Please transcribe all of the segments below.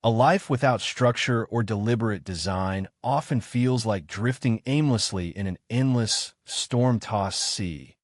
A life without structure or deliberate design often feels like drifting aimlessly in an endless, storm-tossed sea,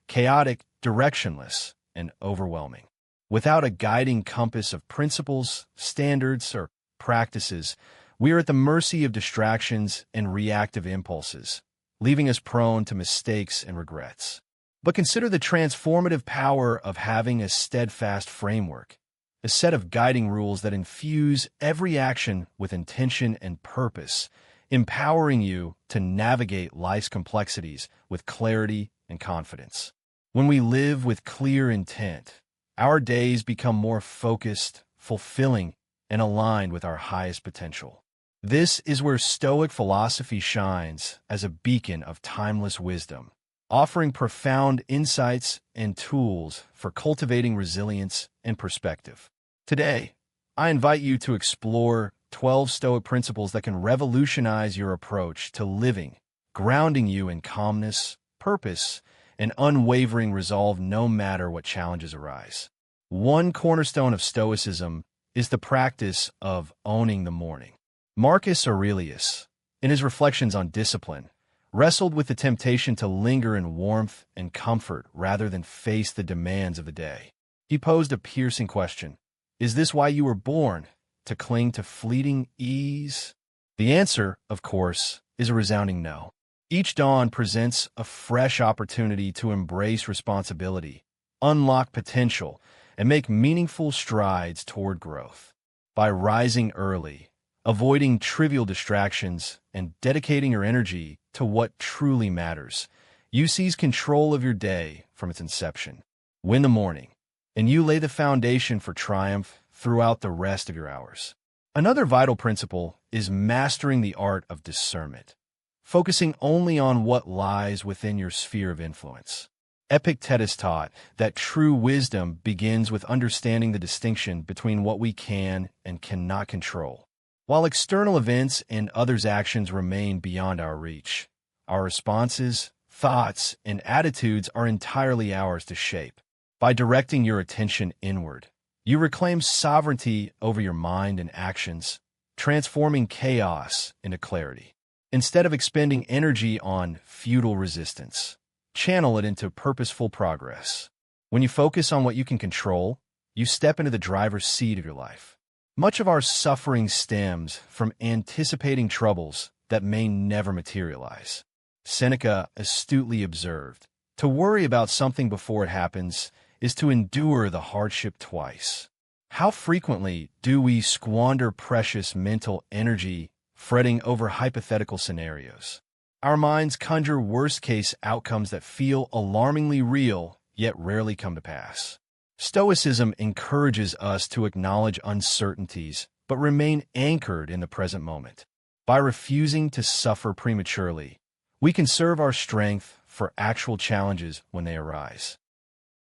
chaotic, directionless, and overwhelming. Without a guiding compass of principles, standards, or practices, we are at the mercy of distractions and reactive impulses, leaving us prone to mistakes and regrets. But consider the transformative power of having a steadfast framework, a set of guiding rules that infuse every action with intention and purpose, empowering you to navigate life's complexities with clarity and confidence. When we live with clear intent, our days become more focused, fulfilling, and aligned with our highest potential. This is where Stoic philosophy shines as a beacon of timeless wisdom, offering profound insights and tools for cultivating resilience and perspective. Today, I invite you to explore 12 Stoic principles that can revolutionize your approach to living, grounding you in calmness, purpose, and unwavering resolve no matter what challenges arise. One cornerstone of Stoicism is the practice of owning the morning. Marcus Aurelius, in his reflections on discipline, wrestled with the temptation to linger in warmth and comfort rather than face the demands of the day. He posed a piercing question: is this why you were born, to cling to fleeting ease? The answer, of course, is a resounding no. Each dawn presents a fresh opportunity to embrace responsibility, unlock potential, and make meaningful strides toward growth. By rising early, avoiding trivial distractions, and dedicating your energy to what truly matters, you seize control of your day from its inception. Win the morning, and you lay the foundation for triumph throughout the rest of your hours. Another vital principle is mastering the art of discernment, focusing only on what lies within your sphere of influence. Epictetus taught that true wisdom begins with understanding the distinction between what we can and cannot control. While external events and others' actions remain beyond our reach, our responses, thoughts, and attitudes are entirely ours to shape. By directing your attention inward, you reclaim sovereignty over your mind and actions, transforming chaos into clarity. Instead of expending energy on futile resistance, channel it into purposeful progress. When you focus on what you can control, you step into the driver's seat of your life. Much of our suffering stems from anticipating troubles that may never materialize. Seneca astutely observed, "To worry about something before it happens is to endure the hardship twice." How frequently do we squander precious mental energy fretting over hypothetical scenarios? Our minds conjure worst-case outcomes that feel alarmingly real, yet rarely come to pass. Stoicism encourages us to acknowledge uncertainties, but remain anchored in the present moment. By refusing to suffer prematurely, we conserve our strength for actual challenges when they arise.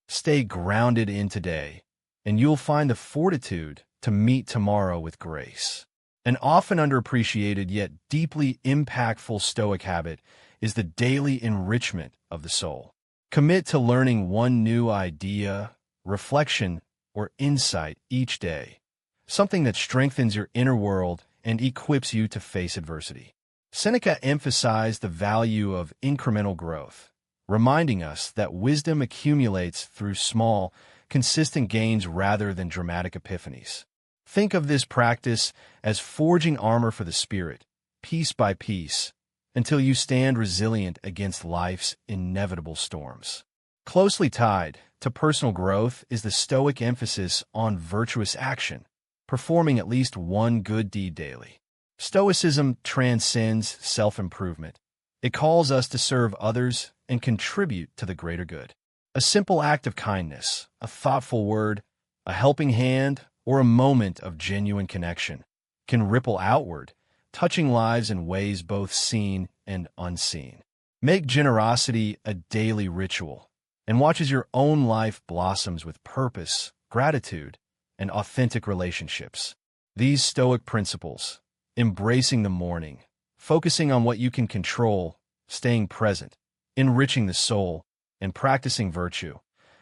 Stay grounded in today, and you'll find the fortitude to meet tomorrow with grace. An often underappreciated yet deeply impactful Stoic habit is the daily enrichment of the soul. Commit to learning one new idea, reflection, or insight each day, something that strengthens your inner world and equips you to face adversity. Seneca emphasized the value of incremental growth, reminding us that wisdom accumulates through small, consistent gains rather than dramatic epiphanies. Think of this practice as forging armor for the spirit, piece by piece, until you stand resilient against life's inevitable storms. Closely tied to personal growth is the Stoic emphasis on virtuous action, performing at least one good deed daily. Stoicism transcends self-improvement. It calls us to serve others and contribute to the greater good. A simple act of kindness, a thoughtful word, a helping hand, or a moment of genuine connection can ripple outward, touching lives in ways both seen and unseen. Make generosity a daily ritual, and watch as your own life blossoms with purpose, gratitude, and authentic relationships. These Stoic principles, embracing the morning, focusing on what you can control, staying present, enriching the soul, and practicing virtue,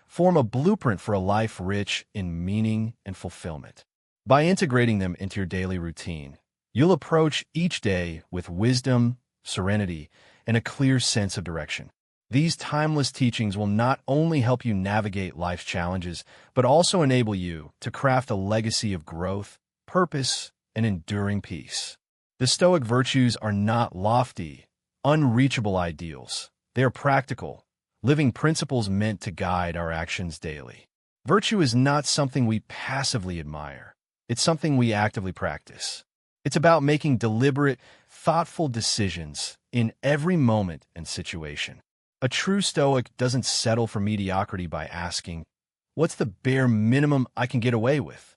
form a blueprint for a life rich in meaning and fulfillment. By integrating them into your daily routine, you'll approach each day with wisdom, serenity, and a clear sense of direction. These timeless teachings will not only help you navigate life's challenges, but also enable you to craft a legacy of growth, purpose, and enduring peace. The Stoic virtues are not lofty, unreachable ideals. They are practical, living principles meant to guide our actions daily. Virtue is not something we passively admire. It's something we actively practice. It's about making deliberate, thoughtful decisions in every moment and situation. A true Stoic doesn't settle for mediocrity by asking, "What's the bare minimum I can get away with?"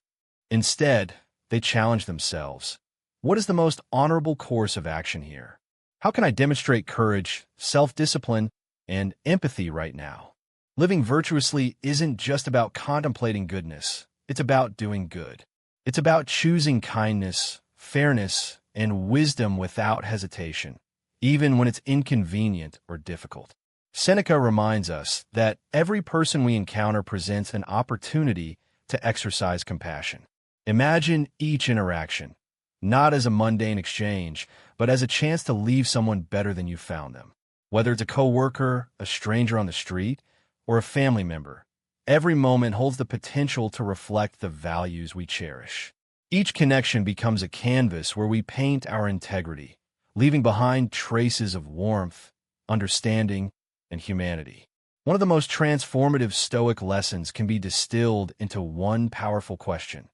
Instead, they challenge themselves. What is the most honorable course of action here? How can I demonstrate courage, self-discipline, and empathy right now? Living virtuously isn't just about contemplating goodness. It's about doing good. It's about choosing kindness, fairness, and wisdom without hesitation, even when it's inconvenient or difficult. Seneca reminds us that every person we encounter presents an opportunity to exercise compassion. Imagine each interaction, not as a mundane exchange, but as a chance to leave someone better than you found them. Whether it's a coworker, a stranger on the street, or a family member, every moment holds the potential to reflect the values we cherish. Each connection becomes a canvas where we paint our integrity, leaving behind traces of warmth, understanding, and humanity. One of the most transformative Stoic lessons can be distilled into one powerful question: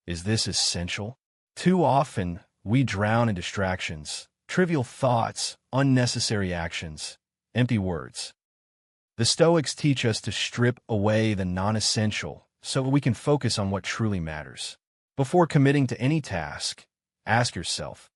is this essential? Too often, we drown in distractions, trivial thoughts, unnecessary actions, empty words. The Stoics teach us to strip away the non-essential so we can focus on what truly matters. Before committing to any task, ask yourself,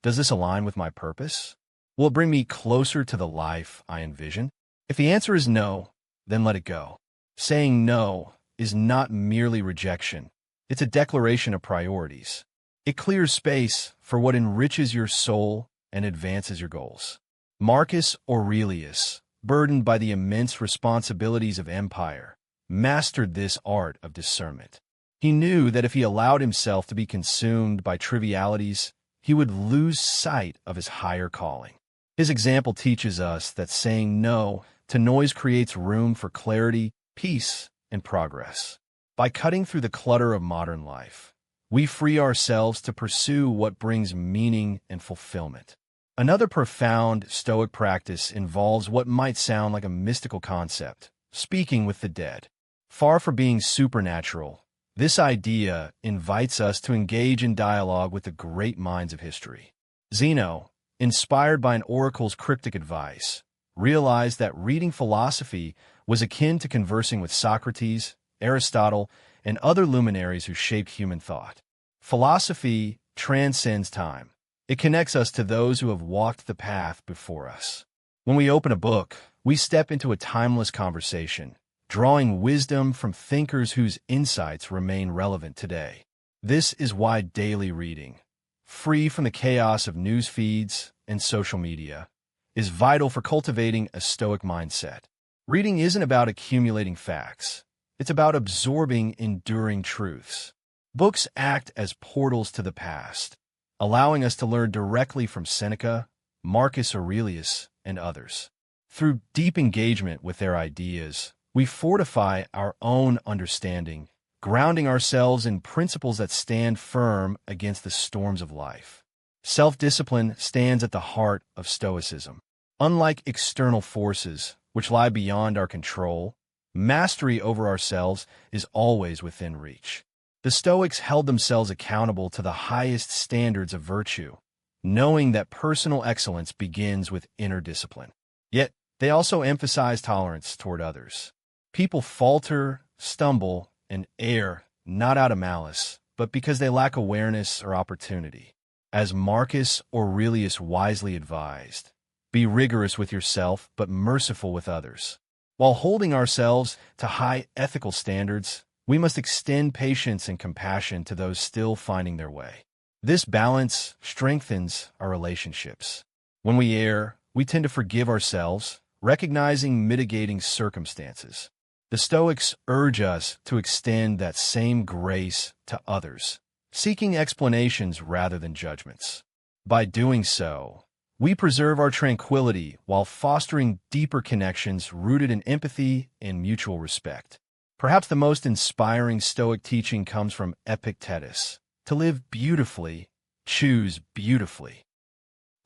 does this align with my purpose? Will it bring me closer to the life I envision? If the answer is no, then let it go. Saying no is not merely rejection. It's a declaration of priorities. It clears space for what enriches your soul and advances your goals. Marcus Aurelius, burdened by the immense responsibilities of empire, mastered this art of discernment. He knew that if he allowed himself to be consumed by trivialities, he would lose sight of his higher calling. His example teaches us that saying no to noise creates room for clarity, peace, and progress. By cutting through the clutter of modern life, we free ourselves to pursue what brings meaning and fulfillment. Another profound Stoic practice involves what might sound like a mystical concept: speaking with the dead. Far from being supernatural, this idea invites us to engage in dialogue with the great minds of history. Zeno, inspired by an oracle's cryptic advice, realized that reading philosophy was akin to conversing with Socrates, Aristotle, and other luminaries who shaped human thought. Philosophy transcends time. It connects us to those who have walked the path before us. When we open a book, we step into a timeless conversation, drawing wisdom from thinkers whose insights remain relevant today. This is why daily reading, free from the chaos of news feeds and social media, is vital for cultivating a Stoic mindset. Reading isn't about accumulating facts. It's about absorbing enduring truths. Books act as portals to the past, allowing us to learn directly from Seneca, Marcus Aurelius, and others. Through deep engagement with their ideas, we fortify our own understanding, grounding ourselves in principles that stand firm against the storms of life. Self-discipline stands at the heart of Stoicism. Unlike external forces, which lie beyond our control, mastery over ourselves is always within reach. The Stoics held themselves accountable to the highest standards of virtue, knowing that personal excellence begins with inner discipline. Yet, they also emphasize tolerance toward others. People falter, stumble, and err not out of malice, but because they lack awareness or opportunity. As Marcus Aurelius wisely advised, be rigorous with yourself, but merciful with others. While holding ourselves to high ethical standards, we must extend patience and compassion to those still finding their way. This balance strengthens our relationships. When we err, we tend to forgive ourselves, recognizing mitigating circumstances. The Stoics urge us to extend that same grace to others, seeking explanations rather than judgments. By doing so, we preserve our tranquility while fostering deeper connections rooted in empathy and mutual respect. Perhaps the most inspiring Stoic teaching comes from Epictetus. To live beautifully, choose beautifully.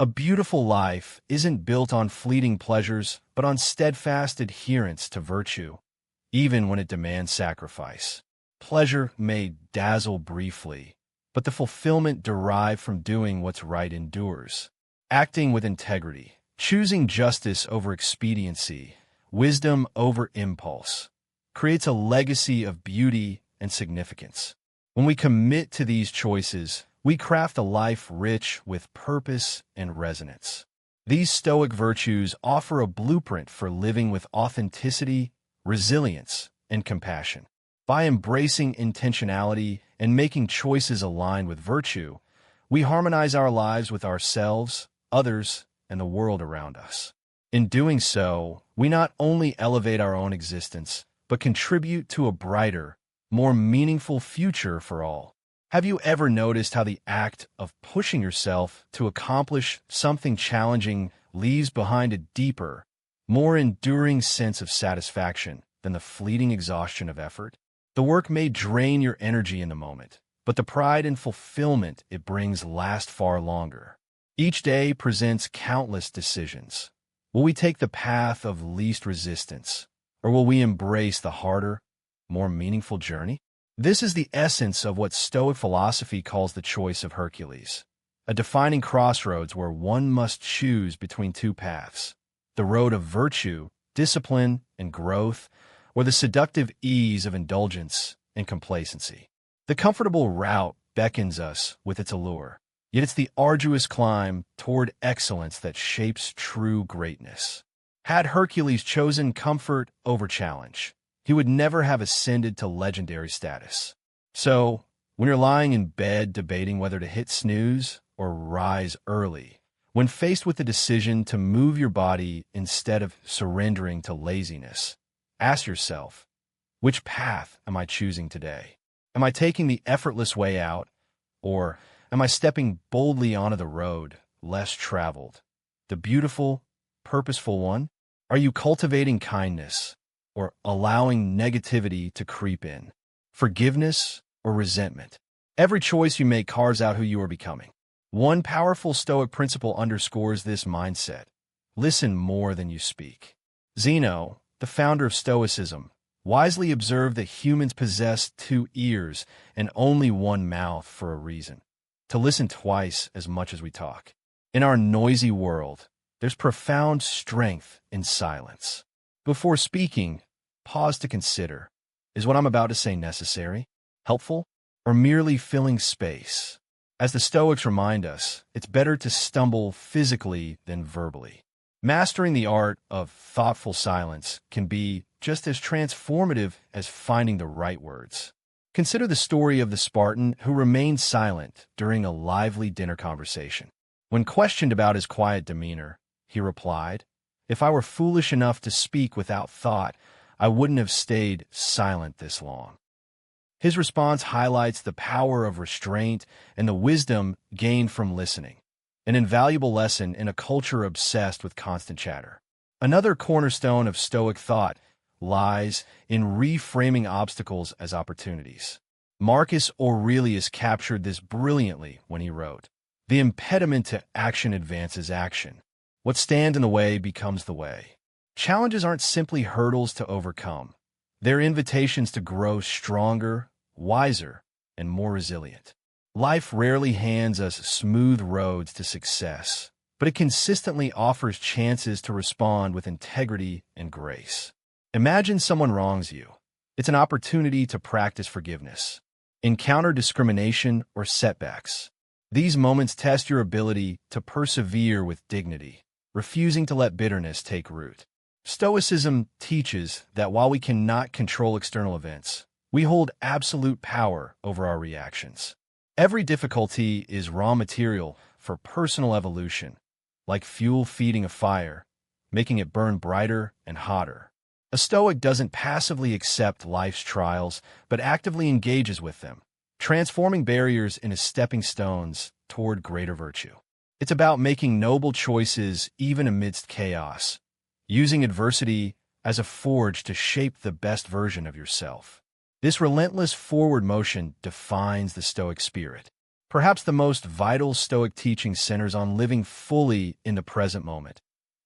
A beautiful life isn't built on fleeting pleasures, but on steadfast adherence to virtue, even when it demands sacrifice. Pleasure may dazzle briefly, but the fulfillment derived from doing what's right endures. Acting with integrity, choosing justice over expediency, wisdom over impulse, creates a legacy of beauty and significance. When we commit to these choices, we craft a life rich with purpose and resonance. These Stoic virtues offer a blueprint for living with authenticity, resilience, and compassion. By embracing intentionality and making choices aligned with virtue, we harmonize our lives with ourselves, others, and the world around us. In doing so, we not only elevate our own existence, but contribute to a brighter, more meaningful future for all. Have you ever noticed how the act of pushing yourself to accomplish something challenging leaves behind a deeper, more enduring sense of satisfaction than the fleeting exhaustion of effort? The work may drain your energy in the moment, but the pride and fulfillment it brings last far longer. Each day presents countless decisions. Will we take the path of least resistance, or will we embrace the harder, more meaningful journey? This is the essence of what Stoic philosophy calls the choice of Hercules, a defining crossroads where one must choose between two paths: the road of virtue, discipline, and growth, or the seductive ease of indulgence and complacency. The comfortable route beckons us with its allure, yet it's the arduous climb toward excellence that shapes true greatness. Had Hercules chosen comfort over challenge, he would never have ascended to legendary status. So, when you're lying in bed debating whether to hit snooze or rise early, when faced with the decision to move your body instead of surrendering to laziness, ask yourself, which path am I choosing today? Am I taking the effortless way out, or am I stepping boldly onto the road less traveled, the beautiful, purposeful one? Are you cultivating kindness, or allowing negativity to creep in? Forgiveness or resentment? Every choice you make carves out who you are becoming. One powerful Stoic principle underscores this mindset: listen more than you speak. Zeno, the founder of Stoicism, wisely observed that humans possess two ears and only one mouth for a reason: to listen twice as much as we talk. In our noisy world, there's profound strength in silence. Before speaking, pause to consider: is what I'm about to say necessary, helpful, or merely filling space? As the Stoics remind us, it's better to stumble physically than verbally. Mastering the art of thoughtful silence can be just as transformative as finding the right words. Consider the story of the Spartan who remained silent during a lively dinner conversation. When questioned about his quiet demeanor, he replied, "If I were foolish enough to speak without thought, I wouldn't have stayed silent this long." His response highlights the power of restraint and the wisdom gained from listening, an invaluable lesson in a culture obsessed with constant chatter. Another cornerstone of Stoic thought lies in reframing obstacles as opportunities. Marcus Aurelius captured this brilliantly when he wrote, "The impediment to action advances action. What stands in the way becomes the way." Challenges aren't simply hurdles to overcome. They're invitations to grow stronger, wiser, and more resilient. Life rarely hands us smooth roads to success, but it consistently offers chances to respond with integrity and grace. Imagine someone wrongs you. It's an opportunity to practice forgiveness, encounter discrimination or setbacks. These moments test your ability to persevere with dignity, refusing to let bitterness take root. Stoicism teaches that while we cannot control external events, we hold absolute power over our reactions. Every difficulty is raw material for personal evolution, like fuel feeding a fire, making it burn brighter and hotter. A Stoic doesn't passively accept life's trials, but actively engages with them, transforming barriers into stepping stones toward greater virtue. It's about making noble choices even amidst chaos, using adversity as a forge to shape the best version of yourself. This relentless forward motion defines the Stoic spirit. Perhaps the most vital Stoic teaching centers on living fully in the present moment,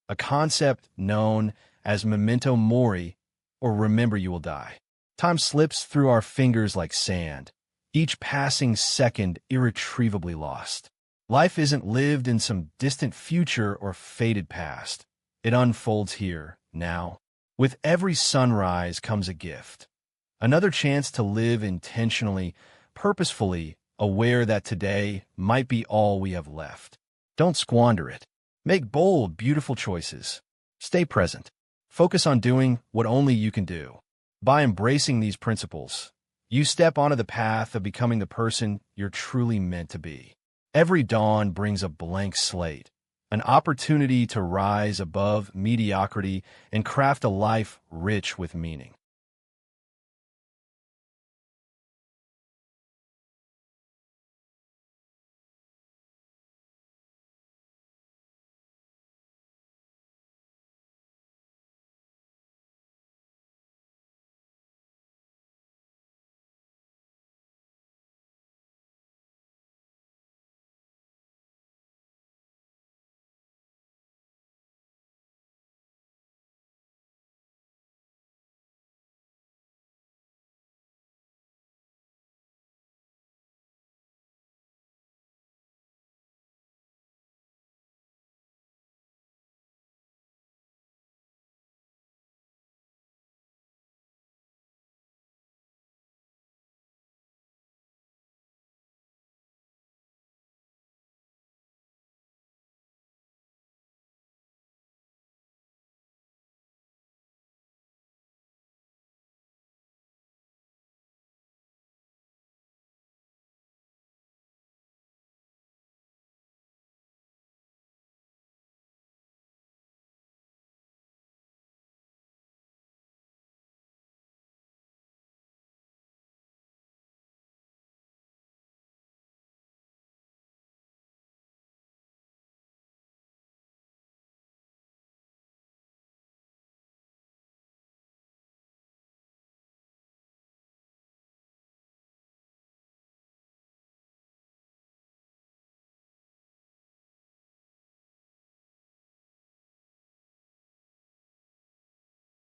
a concept known as memento mori, or remember you will die. Time slips through our fingers like sand, each passing second irretrievably lost. Life isn't lived in some distant future or faded past. It unfolds here, now. With every sunrise comes a gift. Another chance to live intentionally, purposefully, aware that today might be all we have left. Don't squander it. Make bold, beautiful choices. Stay present. Focus on doing what only you can do. By embracing these principles, you step onto the path of becoming the person you're truly meant to be. Every dawn brings a blank slate, an opportunity to rise above mediocrity and craft a life rich with meaning.